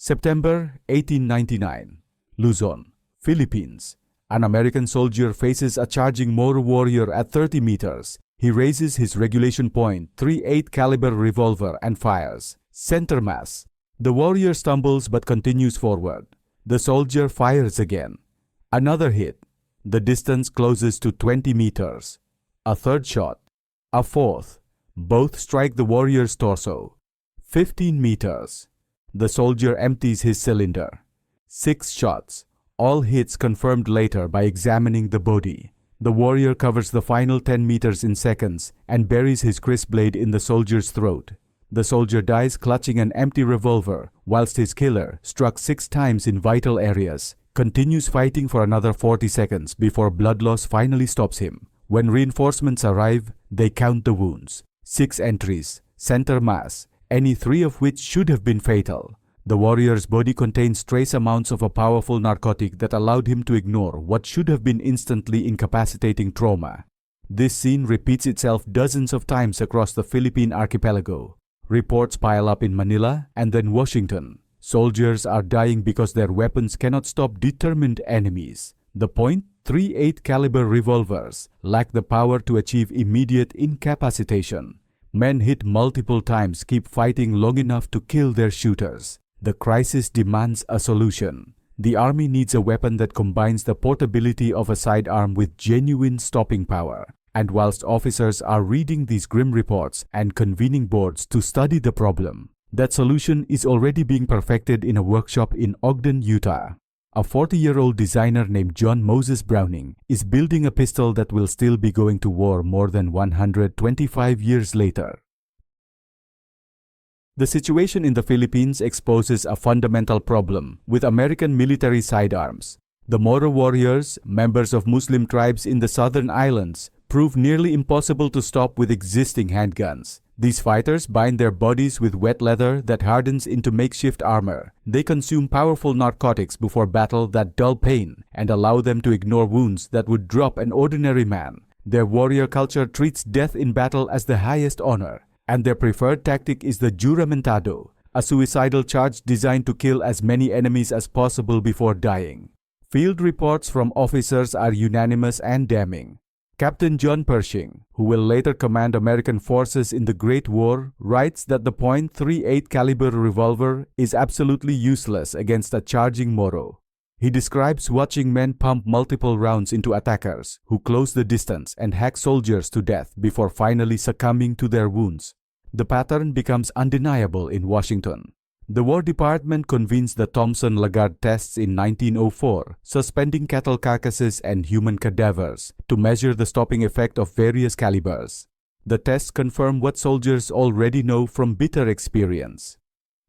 September 1899, Luzon, Philippines. An American soldier faces a charging Moro warrior at 30 meters. He raises his regulation .38 caliber revolver and fires. Center mass. The warrior stumbles but continues forward. The soldier fires again. Another hit. The distance closes to 20 meters. A third shot. A fourth. Both strike the warrior's torso. 15 meters. The soldier empties his cylinder. 6 shots. All hits confirmed later by examining the body. The warrior covers the final 10 meters in seconds and buries his crisp blade in the soldier's throat. The soldier dies clutching an empty revolver, whilst his killer, struck 6 times in vital areas, continues fighting for another 40 seconds before blood loss finally stops him. When reinforcements arrive, they count the wounds. 6 entries, center mass, any 3 of which should have been fatal. The warrior's body contains trace amounts of a powerful narcotic that allowed him to ignore what should have been instantly incapacitating trauma. This scene repeats itself dozens of times across the Philippine archipelago. Reports pile up in Manila and then Washington. Soldiers are dying because their weapons cannot stop determined enemies. The .38 caliber revolvers lack the power to achieve immediate incapacitation. Men hit multiple times keep fighting long enough to kill their shooters. The crisis demands a solution. The army needs a weapon that combines the portability of a sidearm with genuine stopping power. And whilst officers are reading these grim reports and convening boards to study the problem, that solution is already being perfected in a workshop in Ogden, Utah. A 40-year-old designer named John Moses Browning is building a pistol that will still be going to war more than 125 years later. The situation in the Philippines exposes a fundamental problem with American military sidearms. The Moro warriors, members of Muslim tribes in the southern islands, prove nearly impossible to stop with existing handguns. These fighters bind their bodies with wet leather that hardens into makeshift armor. They consume powerful narcotics before battle that dull pain and allow them to ignore wounds that would drop an ordinary man. Their warrior culture treats death in battle as the highest honor, and their preferred tactic is the juramentado, a suicidal charge designed to kill as many enemies as possible before dying. Field reports from officers are unanimous and damning. Captain John Pershing, who will later command American forces in the Great War, writes that the .38 caliber revolver is absolutely useless against a charging Moro. He describes watching men pump multiple rounds into attackers who close the distance and hack soldiers to death before finally succumbing to their wounds. The pattern becomes undeniable in Washington. The War Department convenes the Thomson-Lagarde tests in 1904, suspending cattle carcasses and human cadavers to measure the stopping effect of various calibers. The tests confirm what soldiers already know from bitter experience.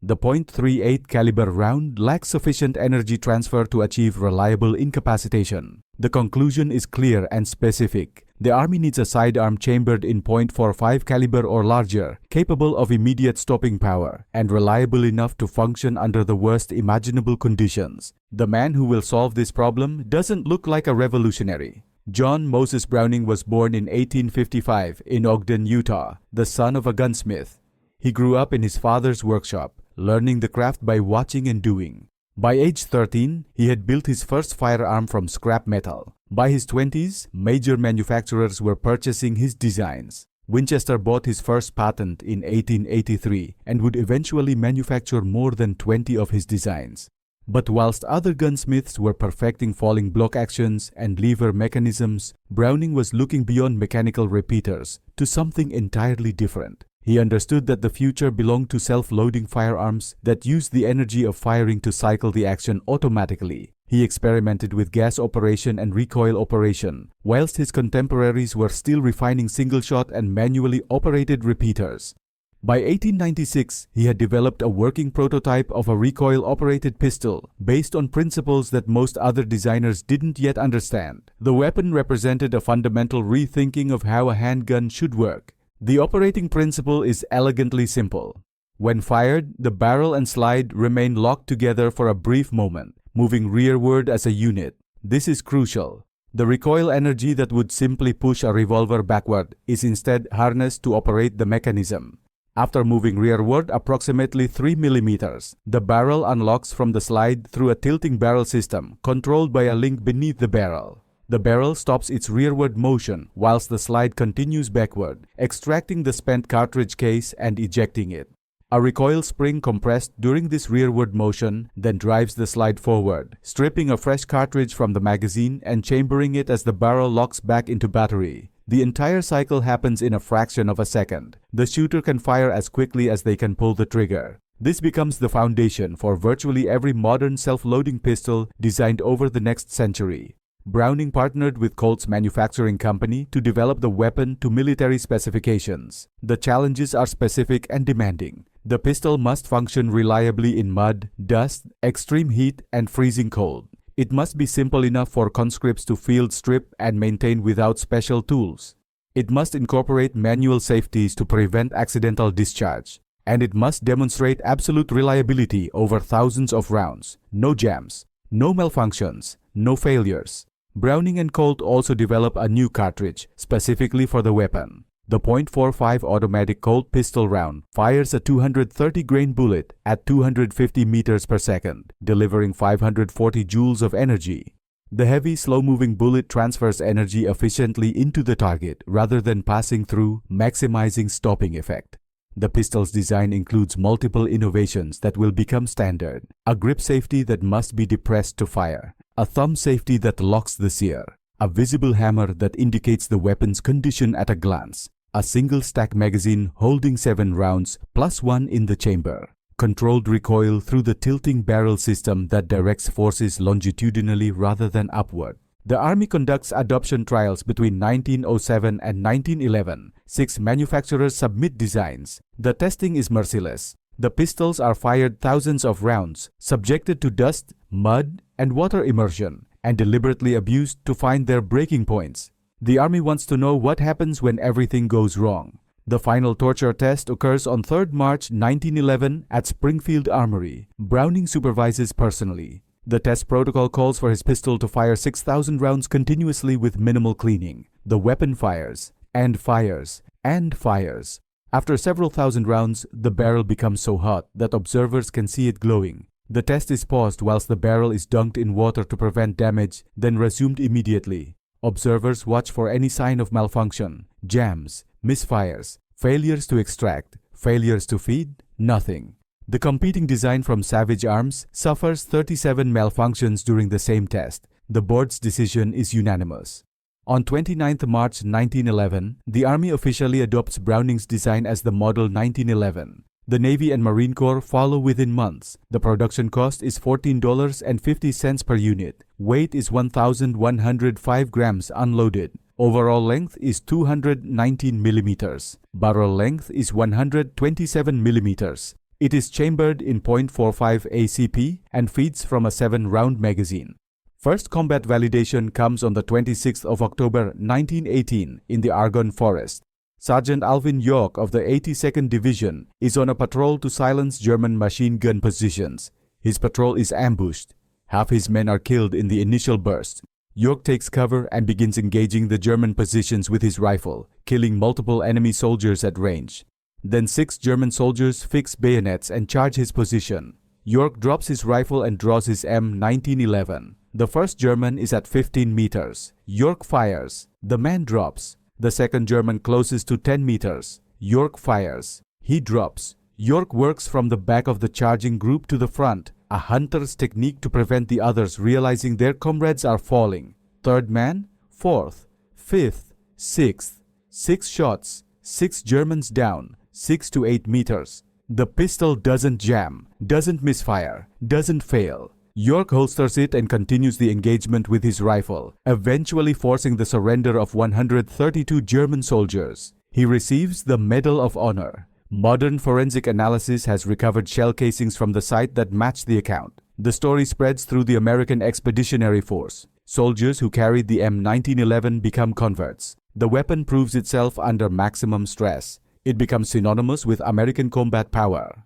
The .38 caliber round lacks sufficient energy transfer to achieve reliable incapacitation. The conclusion is clear and specific. The Army needs a sidearm chambered in .45 caliber or larger, capable of immediate stopping power, and reliable enough to function under the worst imaginable conditions. The man who will solve this problem doesn't look like a revolutionary. John Moses Browning was born in 1855 in Ogden, Utah, the son of a gunsmith. He grew up in his father's workshop, learning the craft by watching and doing. By age 13, he had built his first firearm from scrap metal. By his 20s, major manufacturers were purchasing his designs. Winchester bought his first patent in 1883 and would eventually manufacture more than 20 of his designs. But whilst other gunsmiths were perfecting falling block actions and lever mechanisms, Browning was looking beyond mechanical repeaters to something entirely different. He understood that the future belonged to self-loading firearms that used the energy of firing to cycle the action automatically. He experimented with gas operation and recoil operation, whilst his contemporaries were still refining single-shot and manually operated repeaters. By 1896, he had developed a working prototype of a recoil-operated pistol based on principles that most other designers didn't yet understand. The weapon represented a fundamental rethinking of how a handgun should work. The operating principle is elegantly simple. When fired, the barrel and slide remain locked together for a brief moment, moving rearward as a unit. This is crucial. The recoil energy that would simply push a revolver backward is instead harnessed to operate the mechanism. After moving rearward approximately 3 millimeters, the barrel unlocks from the slide through a tilting barrel system controlled by a link beneath the barrel. The barrel stops its rearward motion whilst the slide continues backward, extracting the spent cartridge case and ejecting it. A recoil spring compressed during this rearward motion then drives the slide forward, stripping a fresh cartridge from the magazine and chambering it as the barrel locks back into battery. The entire cycle happens in a fraction of a second. The shooter can fire as quickly as they can pull the trigger. This becomes the foundation for virtually every modern self-loading pistol designed over the next century. Browning partnered with Colt's manufacturing company to develop the weapon to military specifications. The challenges are specific and demanding. The pistol must function reliably in mud, dust, extreme heat, and freezing cold. It must be simple enough for conscripts to field strip and maintain without special tools. It must incorporate manual safeties to prevent accidental discharge. And it must demonstrate absolute reliability over thousands of rounds. No jams, no malfunctions, no failures. Browning and Colt also develop a new cartridge specifically for the weapon. The .45 automatic Colt pistol round fires a 230-grain bullet at 250 meters per second, delivering 540 joules of energy. The heavy, slow-moving bullet transfers energy efficiently into the target rather than passing through, maximizing stopping effect. The pistol's design includes multiple innovations that will become standard. A grip safety that must be depressed to fire, a thumb safety that locks the sear, a visible hammer that indicates the weapon's condition at a glance, a single-stack magazine holding 7 rounds plus 1 in the chamber, controlled recoil through the tilting barrel system that directs forces longitudinally rather than upward. The Army conducts adoption trials between 1907 and 1911. 6 manufacturers submit designs. The testing is merciless. The pistols are fired thousands of rounds, subjected to dust, mud, and water immersion, and deliberately abused to find their breaking points. The Army wants to know what happens when everything goes wrong. The final torture test occurs on 3rd March 1911 at Springfield Armory. Browning supervises personally. The test protocol calls for his pistol to fire 6,000 rounds continuously with minimal cleaning. The weapon fires, and fires, and fires. After several thousand rounds, the barrel becomes so hot that observers can see it glowing. The test is paused whilst the barrel is dunked in water to prevent damage, then resumed immediately. Observers watch for any sign of malfunction, jams, misfires, failures to extract, failures to feed, nothing. The competing design from Savage Arms suffers 37 malfunctions during the same test. The board's decision is unanimous. On 29th March 1911, the Army officially adopts Browning's design as the Model 1911. The Navy and Marine Corps follow within months. The production cost is $14.50 per unit. Weight is 1,105 grams unloaded. Overall length is 219 millimeters. Barrel length is 127 millimeters. It is chambered in .45 ACP and feeds from a 7-round magazine. First combat validation comes on the 26th of October 1918 in the Argonne Forest. Sergeant Alvin York of the 82nd Division is on a patrol to silence German machine gun positions. His patrol is ambushed. Half his men are killed in the initial burst. York takes cover and begins engaging the German positions with his rifle, killing multiple enemy soldiers at range. Then 6 German soldiers fix bayonets and charge his position. York drops his rifle and draws his M1911. The first German is at 15 meters. York fires. The man drops. The second German closes to 10 meters. York fires. He drops. York works from the back of the charging group to the front, a hunter's technique to prevent the others realizing their comrades are falling. Third man, fourth, fifth, sixth. 6 shots, 6 Germans down, 6 to 8 meters. The pistol doesn't jam, doesn't misfire, doesn't fail. York holsters it and continues the engagement with his rifle, eventually forcing the surrender of 132 German soldiers. He receives the Medal of Honor. Modern forensic analysis has recovered shell casings from the site that match the account. The story spreads through the American Expeditionary Force. Soldiers who carried the M1911 become converts. The weapon proves itself under maximum stress. It becomes synonymous with American combat power.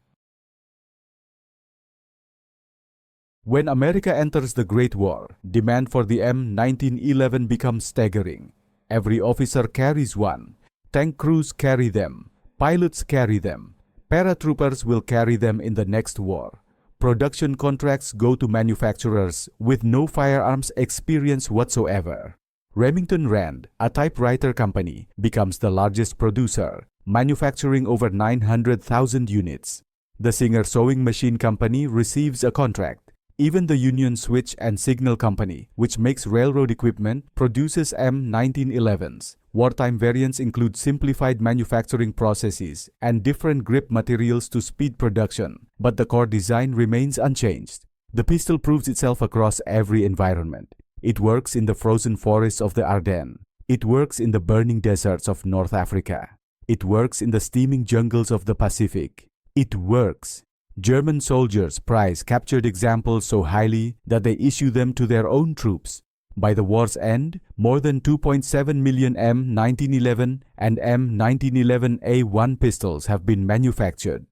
When America enters the Great War, demand for the M1911 becomes staggering. Every officer carries one. Tank crews carry them. Pilots carry them. Paratroopers will carry them in the next war. Production contracts go to manufacturers with no firearms experience whatsoever. Remington Rand, a typewriter company, becomes the largest producer, manufacturing over 900,000 units. The Singer Sewing Machine Company receives a contract. Even the Union Switch and Signal Company, which makes railroad equipment, produces M1911s. Wartime variants include simplified manufacturing processes and different grip materials to speed production, but the core design remains unchanged. The pistol proves itself across every environment. It works in the frozen forests of the Ardennes. It works in the burning deserts of North Africa. It works in the steaming jungles of the Pacific. It works. German soldiers prize captured examples so highly that they issue them to their own troops. By the war's end, more than 2.7 million M1911 and M1911A1 pistols have been manufactured.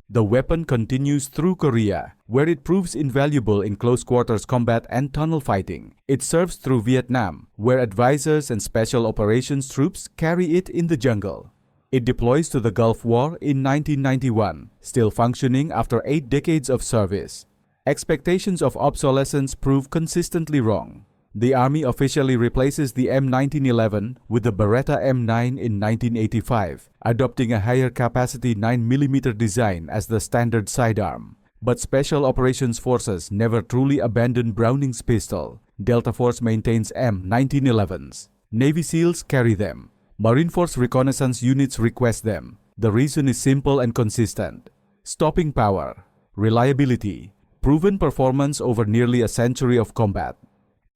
The weapon continues through Korea, where it proves invaluable in close-quarters combat and tunnel fighting. It serves through Vietnam, where advisors and special operations troops carry it in the jungle. It deploys to the Gulf War in 1991, still functioning after 8 decades of service. Expectations of obsolescence prove consistently wrong. The Army officially replaces the M1911 with the Beretta M9 in 1985, adopting a higher capacity 9mm design as the standard sidearm. But Special Operations Forces never truly abandoned Browning's pistol. Delta Force maintains M1911s. Navy SEALs carry them. Marine Force reconnaissance units request them. The reason is simple and consistent. Stopping power, reliability, proven performance over nearly a century of combat.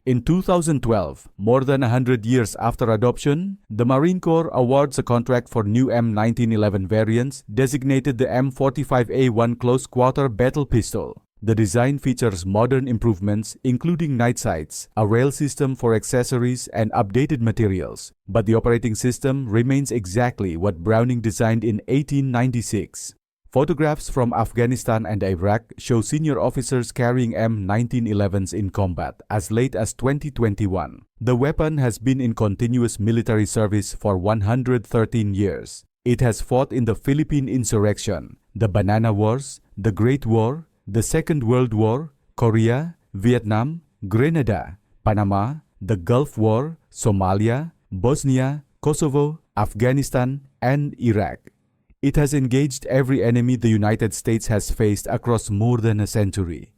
In 2012, more than 100 years after adoption, the Marine Corps awards a contract for new M1911 variants designated the M45A1 close-quarter battle pistol. The design features modern improvements including night sights, a rail system for accessories, and updated materials. But the operating system remains exactly what Browning designed in 1896. Photographs from Afghanistan and Iraq show senior officers carrying M1911s in combat as late as 2021. The weapon has been in continuous military service for 113 years. It has fought in the Philippine Insurrection, the Banana Wars, the Great War, the Second World War, Korea, Vietnam, Grenada, Panama, the Gulf War, Somalia, Bosnia, Kosovo, Afghanistan, and Iraq. It has engaged every enemy the United States has faced across more than a century.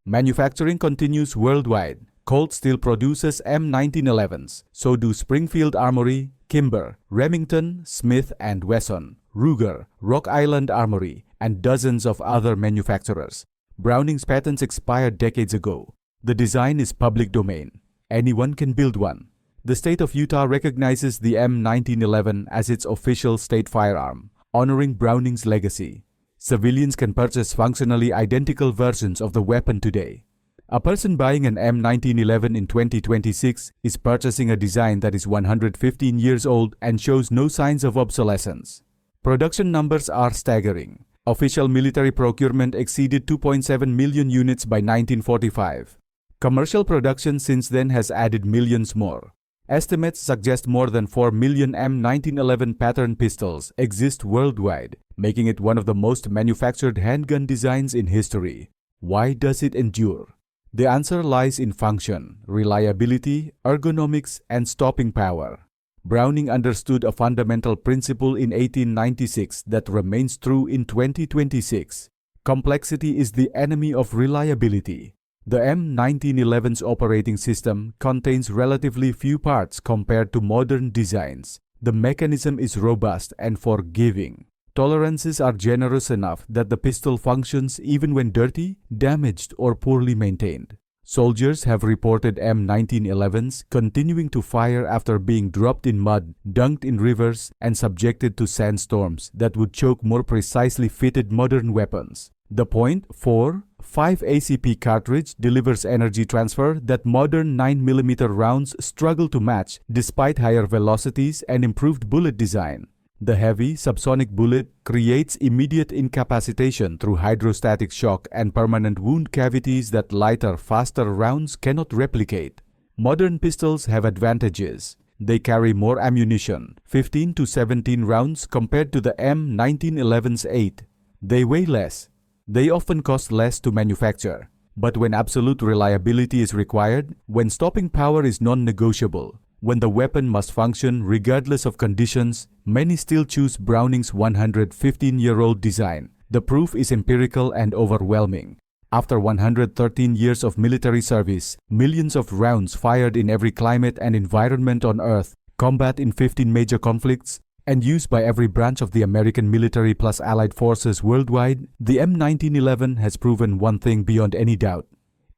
Manufacturing continues worldwide. Colt still produces M1911s, so do Springfield Armory, Kimber, Remington, Smith & Wesson, Ruger, Rock Island Armory, and dozens of other manufacturers. Browning's patents expired decades ago. The design is public domain. Anyone can build one. The state of Utah recognizes the M1911 as its official state firearm, honoring Browning's legacy. Civilians can purchase functionally identical versions of the weapon today. A person buying an M1911 in 2026 is purchasing a design that is 115 years old and shows no signs of obsolescence. Production numbers are staggering. Official military procurement exceeded 2.7 million units by 1945. Commercial production since then has added millions more. Estimates suggest more than 4 million M1911 pattern pistols exist worldwide, making it one of the most manufactured handgun designs in history. Why does it endure? The answer lies in function, reliability, ergonomics, and stopping power. Browning understood a fundamental principle in 1896 that remains true in 2026. Complexity is the enemy of reliability. The M1911's operating system contains relatively few parts compared to modern designs. The mechanism is robust and forgiving. Tolerances are generous enough that the pistol functions even when dirty, damaged, or poorly maintained. Soldiers have reported M1911s continuing to fire after being dropped in mud, dunked in rivers, and subjected to sandstorms that would choke more precisely fitted modern weapons. The .45 ACP cartridge delivers energy transfer that modern 9mm rounds struggle to match despite higher velocities and improved bullet design. The heavy, subsonic bullet creates immediate incapacitation through hydrostatic shock and permanent wound cavities that lighter, faster rounds cannot replicate. Modern pistols have advantages. They carry more ammunition, 15 to 17 rounds compared to the M1911's 8. They weigh less. They often cost less to manufacture. But when absolute reliability is required, when stopping power is non-negotiable, when the weapon must function regardless of conditions, many still choose Browning's 115-year-old design. The proof is empirical and overwhelming. After 113 years of military service, millions of rounds fired in every climate and environment on Earth, combat in 15 major conflicts, and used by every branch of the American military plus allied forces worldwide, the M1911 has proven one thing beyond any doubt.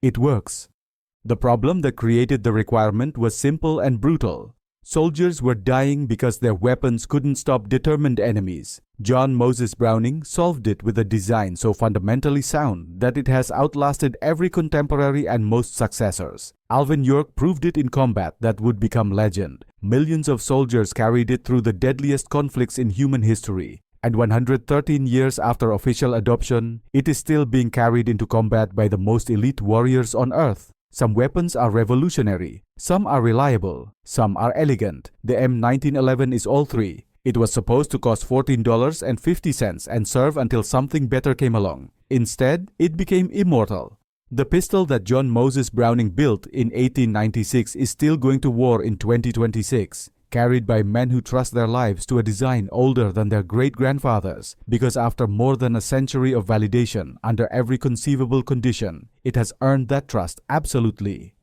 It works. The problem that created the requirement was simple and brutal. Soldiers were dying because their weapons couldn't stop determined enemies. John Moses Browning solved it with a design so fundamentally sound that it has outlasted every contemporary and most successors. Alvin York proved it in combat that would become legend. Millions of soldiers carried it through the deadliest conflicts in human history. And 113 years after official adoption, it is still being carried into combat by the most elite warriors on Earth. Some weapons are revolutionary, some are reliable, some are elegant. The M1911 is all three. It was supposed to cost $14.50 and serve until something better came along. Instead, it became immortal. The pistol that John Moses Browning built in 1896 is still going to war in 2026, carried by men who trust their lives to a design older than their great-grandfathers, because after more than a century of validation under every conceivable condition, it has earned that trust absolutely.